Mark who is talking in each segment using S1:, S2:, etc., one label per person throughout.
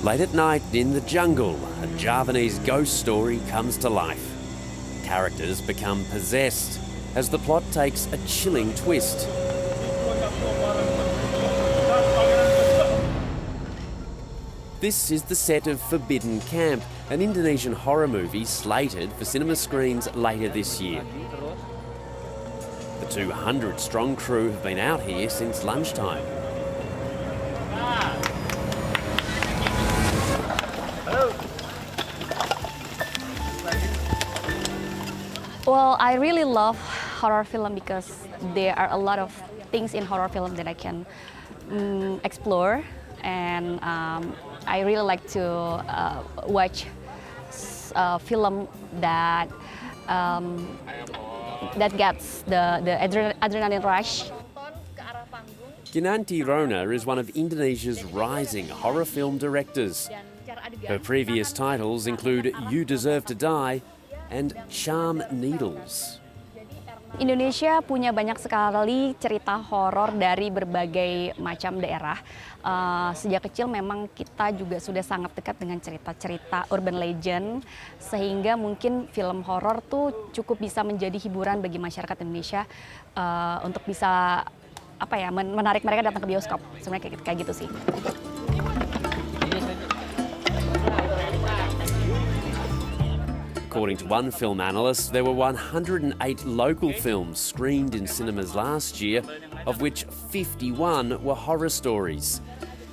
S1: Late at night in the jungle, a Javanese ghost story comes to life. Characters become possessed as the plot takes a chilling twist. This is the set of Forbidden Camp, an Indonesian horror movie slated for cinema screens later this year. The 200-strong crew have been out here since lunchtime.
S2: Well, I really love horror film because there are a lot of things in horror film that I can explore, and I really like to watch film that gets the adrenaline rush.
S1: Kinanti Rona is one of Indonesia's rising horror film directors. Her previous titles include You Deserve to Die and Charm Needles.
S2: Indonesia punya banyak sekali cerita horor dari berbagai macam daerah. Sejak kecil memang kita juga sudah sangat dekat dengan cerita-cerita urban legend, sehingga mungkin film horor tuh cukup bisa menjadi hiburan bagi masyarakat Indonesia untuk bisa menarik mereka datang ke bioskop. Sebenarnya kayak gitu sih.
S1: According to one film analyst, there were 108 local films screened in cinemas last year, of which 51 were horror stories.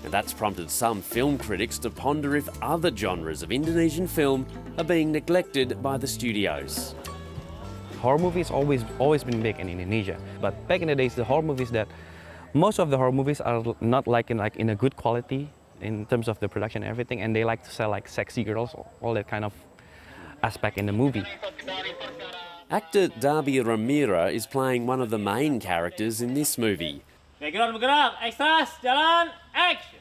S1: And that's prompted some film critics to ponder if other genres of Indonesian film are being neglected by the studios.
S3: Horror movies always been big in Indonesia, but back in the days, the horror movies most of the horror movies are not in a good quality in terms of the production and everything, and they like to sell like sexy girls, all that kind of aspect in the movie.
S1: Actor Darby Ramira is playing one of the main characters in this movie.
S4: Bergerak, ekstras, jalan, action!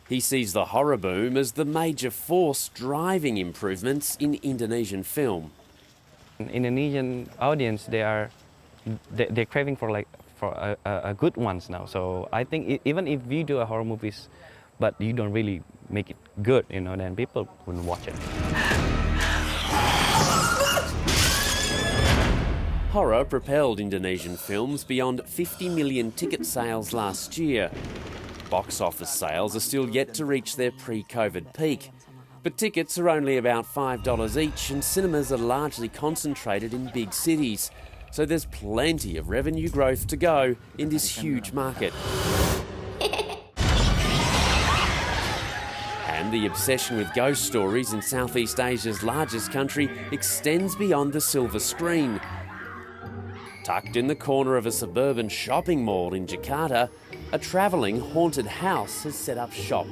S1: He sees the horror boom as the major force driving improvements in Indonesian film.
S3: Indonesian audience, they're craving for a good ones now. So I think even if we do a horror movies, but you don't really make it good, then people wouldn't watch it.
S1: Horror propelled Indonesian films beyond 50 million ticket sales last year. Box office sales are still yet to reach their pre-COVID peak. But tickets are only about $5 each, and cinemas are largely concentrated in big cities. So there's plenty of revenue growth to go in this huge market. And the obsession with ghost stories in Southeast Asia's largest country extends beyond the silver screen. Tucked in the corner of a suburban shopping mall in Jakarta, a travelling haunted house has set up shop.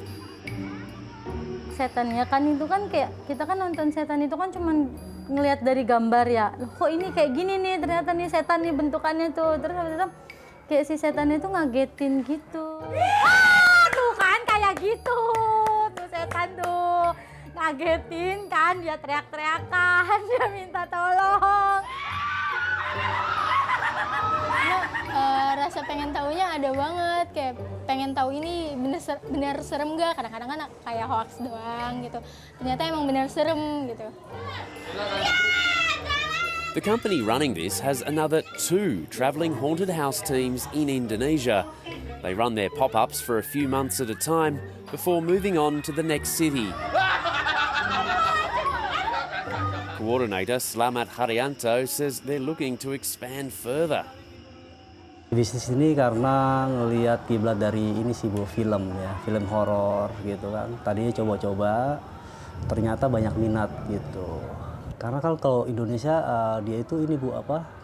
S5: Setannya kan itu kan kayak kita kan nonton setan itu kan cuman ngelihat dari gambar ya. Loh, kok ini kayak gini nih, ternyata nih setan nih bentukannya tuh. Terus kayak si setannya itu ngagetin gitu. Tuh kan kayak gitu. Tuh setan tuh ngagetin kan, dia teriak-teriakan, dia minta tolong.
S6: Rasa pengen tahunya ada banget, kayak pengen tahu ini bener serem gak, kadang-kadang kan kayak hoax doang gitu, ternyata emang bener serem gitu.
S1: The company running this has another 2 travelling haunted house teams in Indonesia. They run their pop-ups for a few months at a time before moving on to the next city. Coordinator Slamet Haryanto says they're looking to expand further.
S7: Bisnis ini karena ngelihat kiblat dari ini sih Bu, film horor gitu kan. Tadinya coba-coba, ternyata banyak minat gitu. Karena kalau Indonesia dia itu ini Bu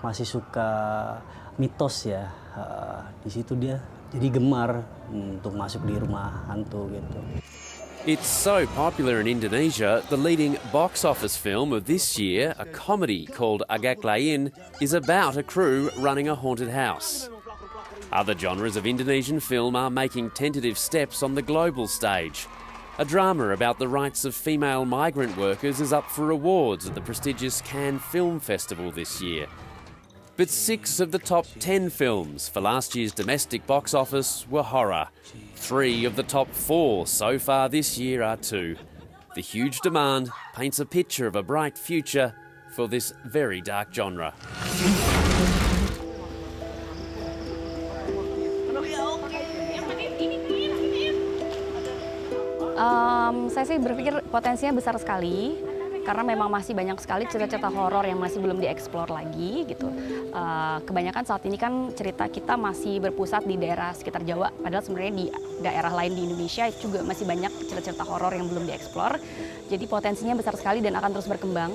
S7: masih suka mitos ya. Di situ dia jadi gemar untuk masuk di rumah hantu gitu.
S1: It's so popular in Indonesia, the leading box office film of this year, a comedy called Agak Lain, is about a crew running a haunted house. Other genres of Indonesian film are making tentative steps on the global stage. A drama about the rights of female migrant workers is up for awards at the prestigious Cannes Film Festival this year. But 6 of the top 10 films for last year's domestic box office were horror. 3 of the top 4 so far this year are too. The huge demand paints a picture of a bright future for this very dark genre.
S2: Saya sih berpikir potensinya besar sekali karena memang masih banyak sekali cerita-cerita horor yang masih belum dieksplor lagi gitu. Kebanyakan saat ini kan cerita kita masih berpusat di daerah sekitar Jawa, padahal sebenarnya di daerah lain di Indonesia juga masih banyak cerita-cerita horor yang belum dieksplor. Jadi potensinya besar sekali dan akan terus berkembang.